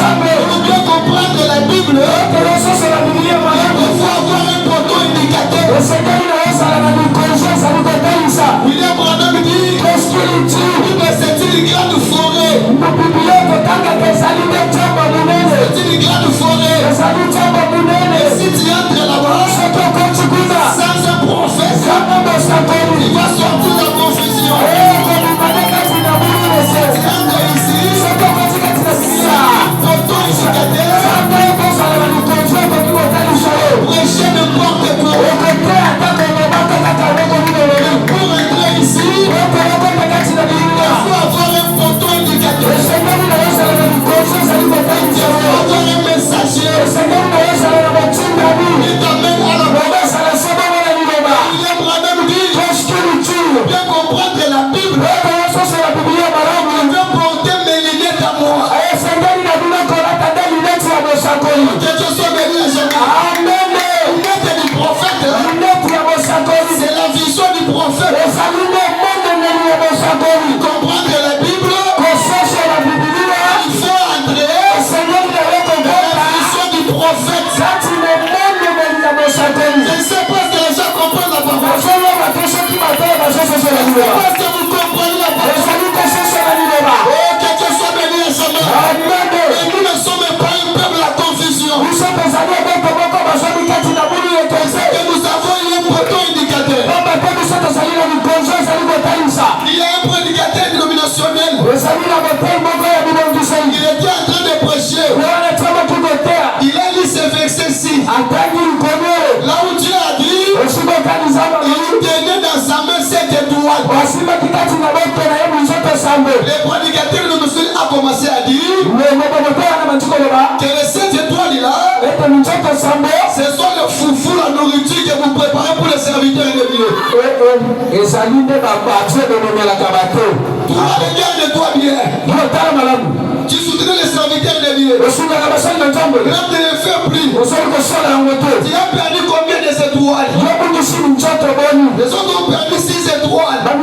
Amen. Pour bien comprendre la Bible, il faut avoir un poteau indicateur. William Branham dit, c'est une grande forêt. C'est une grande forêt. Et si tu entres là-bas, sans un prophète, il va sortir la confusion. Si tu entres ici, il y a un poteau indicateur. Prêcher n'importe quoi. Pour entrer ici, il faut avoir un poteau indicateur. Il faut avoir un messager. Il t'amène à la promesse. William Branham dit, bien comprendre la Bible, je veux porter mes lunettes à moi. Que Dieu soit béni à jamais. Lunettes du prophète, c'est la vision du prophète. Comprendre la Bible, il faut entrer dans la vision du prophète. Je ne sais pas si les gens comprennent la parole. Je ne sais pas si vous comprenez la parole. Oh, que Dieu soit béni à jamais. Et nous ne sommes pas un peuple à confusion. C'est que nous avons un poteau indicateur. Il y a un prédicateur dénominationnel. Il était en train de prêcher. Il a lu ce verset-ci. Là où Dieu a dit, il tenait dans sa main cette étoile. Le prédicateur dénominationnel a commencé à dire que cette étoile-là, ce sont les foufous, la nourriture que vous préparez pour les serviteurs de Dieu. Regarde-toi bien. Tu soutenais les serviteurs de Dieu. Là, tu ne les fais plus. Tu as perdu combien de étoiles? Les autres ont perdu 6 étoiles. Les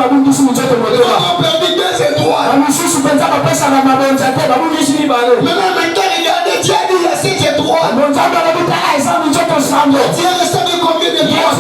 autres ont perdu 2 étoiles. Maintenant, regardez, Dieu a dit il y a 7 étoiles. Tu es resté avec combien d'étoiles?